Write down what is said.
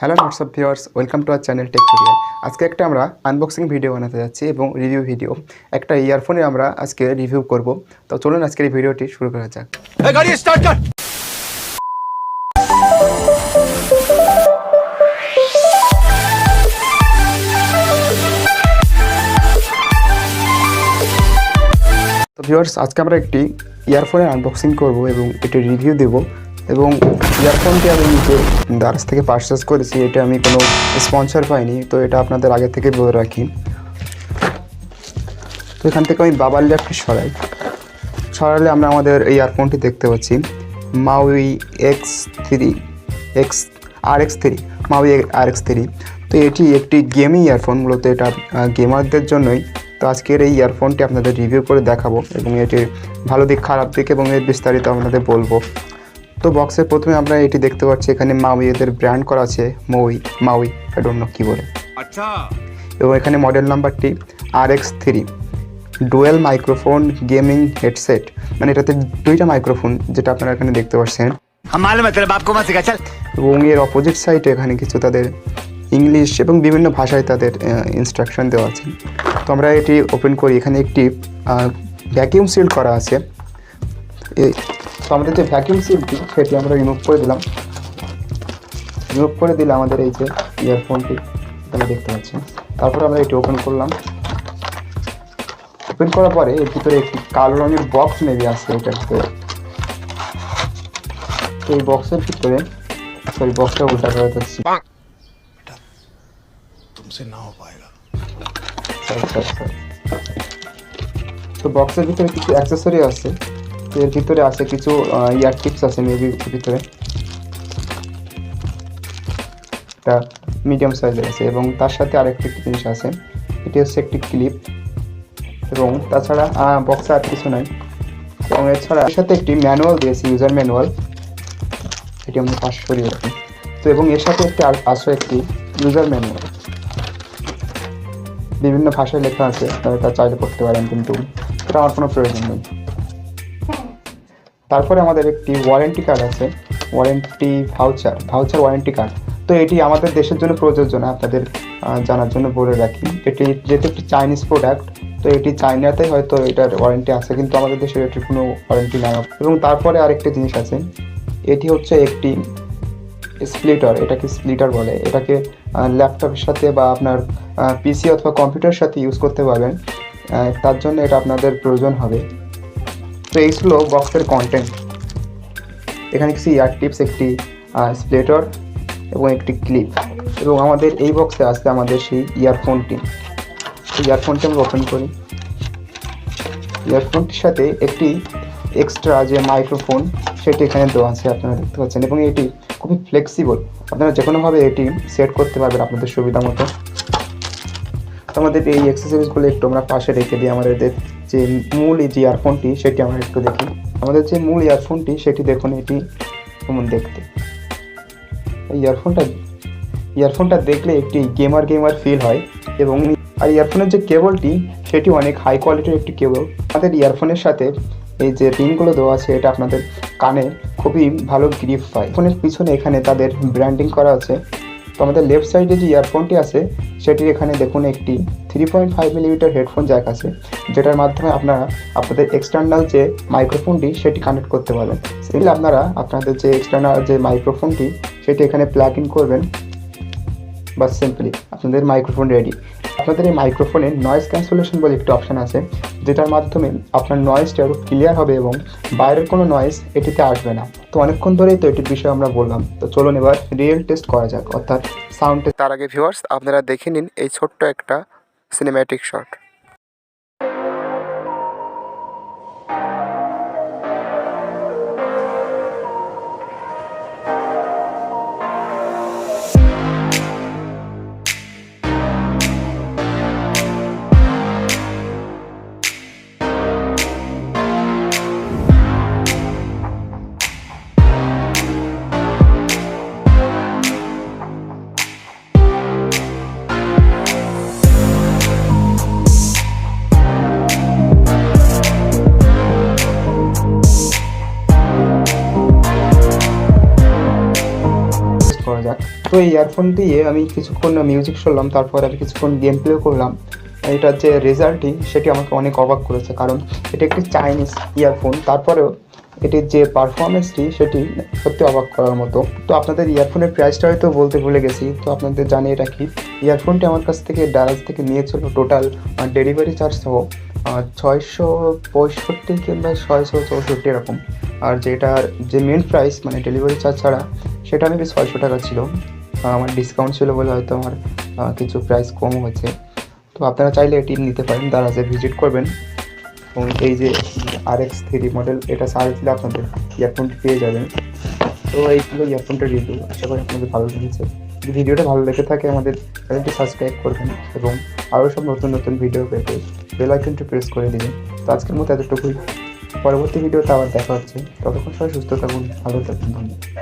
Hello WhatsApp viewers, welcome to our channel Techtorial. আজকে একটা আমরা আনবক্সিং ভিডিও বানাতে যাচ্ছি এবং রিভিউ ভিডিও। একটা ইয়ারফোনে আমরা আজকে রিভিউ করব। তো চলুন আজকের এই ভিডিওটি শুরু করা যাক। গাড়ি স্টার্ট কর। তো ভিউয়ার্স, আজকে আমরা একটি ইয়ারফোনের আনবক্সিং করব এবং এটি রিভিউ দেব। এবং ইয়ারফোনটি আমি নিজে দারাজ থেকে পারচেস করেছি, এটা আমি কোনো স্পন্সর পাইনি, তো এটা আপনাদের আগে থেকে বলে রাখি। তো এখান থেকে আমি বাবার ল্যাপটি সরালে আমরা আমাদের এই ইয়ারফোনটি দেখতে পাচ্ছি, Mowi RX3 Mowi RX3। তো এটি একটি গেমিং ইয়ারফোন, মূলত এটা গেমারদের জন্যই। তো আজকের এই ইয়ারফোনটি আপনাদের রিভিউ করে দেখাবো এবং এটির ভালো দিক খারাপ দিক এবং এর বিস্তারিত আপনাদের বলবো। তো বক্সের প্রথমে আমরা এটি দেখতে পাচ্ছি, এখানে Mowi এদের ব্র্যান্ড করা আছে, Mowi আই ডোন্ট নো কী বলে। আচ্ছা। এবং এখানে মডেল নাম্বারটি RX3 dual microphone gaming headset, মানে এটাতে দুইটা মাইক্রোফোন, যেটা আপনারা এখানে দেখতে পাচ্ছেন। এবং এর অপোজিট সাইডে এখানে কিছু তাদের ইংলিশ এবং বিভিন্ন ভাষায় তাদের ইনস্ট্রাকশন দেওয়া আছে। তো আমরা এটি ওপেন করি। এখানে একটি ভ্যাকিউম সিল করা আছে। তো আমাদের যে ভ্যাকিউম সিলটি সেটি আমরা রিমুভ করে দিলাম। আমাদের এই যে ইয়ারফোনটি আপনারা দেখতে পাচ্ছেন। তারপর আমরা এটি ওপেন করলাম। ওপেন করার পরে এর ভিতরে একটি কালো রঙের বক্স মেবি আছে এটার ভিতরে। তো এই বক্সের ভিতরে বক্সটা উল্টা করে দিচ্ছি। তো বক্সের ভিতরে কিছু অ্যাক্সেসরি আছে। তো এর ভিতরে আছে কিছু ইয়ার টিপস আছে মেবি ভিতরে, এটা মিডিয়াম সাইজের আছে। এবং তার সাথে আরেকটি জিনিস আছে, এটি হচ্ছে একটি ক্লিপ। এবং তাছাড়া বক্সে আর কিছু নাই। এবং এছাড়া এর সাথে একটি ম্যানুয়াল দিয়েছে, ইউজার ম্যানুয়াল, এটি আমরা পাশ সরিয়ে রাখি। তো এবং এর সাথে একটি ইউজার ম্যানুয়াল, বিভিন্ন ভাষায় লেখা আছে, তা চাইলে পড়তে পারেন, কিন্তু এটা আমার কোনো প্রয়োজন নেই। তারপরে আমাদের একটি ওয়ারেন্টি কার্ড আছে, ওয়ারেন্টি ভাউচার ওয়ারেন্টি কার্ড। তো এটি আমাদের দেশের জন্য প্রযোজ্য না, আপনাদের জানার জন্য বলে রাখি। এটি যেহেতু একটি চাইনিজ প্রোডাক্ট, তো এটি চাইনাতেই হয়তো এটার ওয়ারেন্টি আছে, কিন্তু আমাদের দেশে এটির কোনো ওয়ারেন্টি নাই। এবং তারপরে আরেকটি জিনিস আছে, এটি হচ্ছে একটি স্প্লিটার। এটাকে স্প্লিটার বলে। এটাকে ল্যাপটপের সাথে বা আপনার পিসি অথবা কম্পিউটারের সাথে ইউজ করতে পারবেন, তার জন্য এটা আপনাদের প্রয়োজন হবে। তো এই ছিল বক্সের কন্টেন্ট। এখানে কিছু ইয়ার টিপস, একটি স্প্লিটার এবং একটি ক্লিপ। এবং আমাদের এই বক্সে আছে আমাদের সেই ইয়ারফোনটি আমরা ওপেন করি। ইয়ারফোনটির সাথে একটি এক্সট্রা যে মাইক্রোফোন সেটি এখানে দেওয়া আছে, আপনারা দেখতে পাচ্ছেন। এবং এটি খুবই ফ্লেক্সিবল, আপনারা যে কোনোভাবে এটি সেট করতে পারবেন আপনাদের সুবিধা মতো। আমাদের এই অ্যাক্সেসরিজগুলো একটু আমরা পাশে রেখে দিই। আমাদের যে মূল যে ইয়ারফোনটি সেটি আমরা একটু দেখি। আমাদের যে মূল ইয়ারফোনটি সেটি দেখুন, এটি কেমন দেখতে। এই ইয়ারফোনটা দেখলে একটি গেমার ফিল হয়। এবং আর ইয়ারফোনের যে কেবলটি সেটি অনেক হাই কোয়ালিটির একটি কেবল। আমাদের ইয়ারফোনের সাথে এই যে রিংগুলো দেওয়া আছে, এটা আপনাদের কানে খুবই ভালো গ্রিপ পায়। ফোনের পিছনে এখানে তাদের ব্র্যান্ডিং করা আছে। তো আমাদের লেফট সাইডে যে ইয়ারফোনটি আছে সেটির এখানে দেখুন একটি 3.5 মিলিমিটার হেডফোন জ্যাক আছে, যেটার মাধ্যমে আপনারা আপনাদের এক্সটার্নাল যে মাইক্রোফোনটি সেটি কানেক্ট করতে পারবেন। সেগুলো আপনারা আপনাদের যে এক্সটার্নাল যে মাইক্রোফোনটি সেটি এখানে প্লাগ ইন করবেন, বা সিম্পলি আপনাদের মাইক্রোফোন রেডি। আপনাদের এই মাইক্রোফোনে নয়েজ ক্যান্সেলেশন বলে একটি অপশান আছে, যেটার মাধ্যমে আপনার নয়েজটা আরও ক্লিয়ার হবে এবং বাইরের কোনো নয়েজ এটিতে আসবে না। তো অনেকক্ষণ ধরেই তো এটির বিষয়ে আমরা বললাম, তো চলুন এবার রিয়েল টেস্ট করা যাক, অর্থাৎ সাউন্ড টেস্ট। তার আগে ভিউয়ার্স, আপনারা দেখে নিন এই ছোট্ট একটা সিনেম্যাটিক শট। তো এই ইয়ারফোন দিয়ে আমি কিছুক্ষণ মিউজিক শুনলাম, তারপর আমি কিছুক্ষণ গেম প্লেও করলাম। এটার যে রেজাল্টটি সেটি আমাকে অনেক অবাক করেছে, কারণ এটি একটি চাইনিজ ইয়ারফোন, তারপরেও এটির যে পারফরমেন্সটি সেটি সত্যি অবাক করার মতো। তো আপনাদের ইয়ারফোনের প্রাইসটা হয়তো বলতে ভুলে গেছি, তো আপনাদের জানিয়ে রাখি ইয়ারফোনটি আমার কাছ থেকে ডারাজ থেকে নিয়েছিল টোটাল ডেলিভারি চার্জ সহ 665 কিংবা 664 এরকম। আর যেটার যে মেন প্রাইস মানে ডেলিভারি চার্জ ছাড়া সেটা মেবি 600 টাকা ছিল। আমার ডিসকাউন্ট ছিল বলে হয়তো আমার কিছু প্রাইস কম হয়েছে। তো আপনারা চাইলে এটি নিতে পারেন, দারাজে ভিজিট করবেন। এবং এই যে RX3 মডেল, এটা সার্চ দিলে আপনাদের ইয়ারফোনটি পেয়ে যাবেন। তো এই ছিল ইয়ারফোনটার রিভিউ, আশা করি আপনাদের ভালো লেগেছে। যদি ভিডিওটা ভালো লেগে থাকে আমাদের চ্যানেলটি সাবস্ক্রাইব করবেন এবং আরও সব নতুন নতুন ভিডিও পেতে বেল আইকনটি প্রেস করে দিবেন। তো আজকের মতো এতটুকুই, পরবর্তী ভিডিওতে আবার দেখা হচ্ছে। ততক্ষণ সবাই সুস্থ থাকুন, ভালো থাকুন, ধন্যবাদ।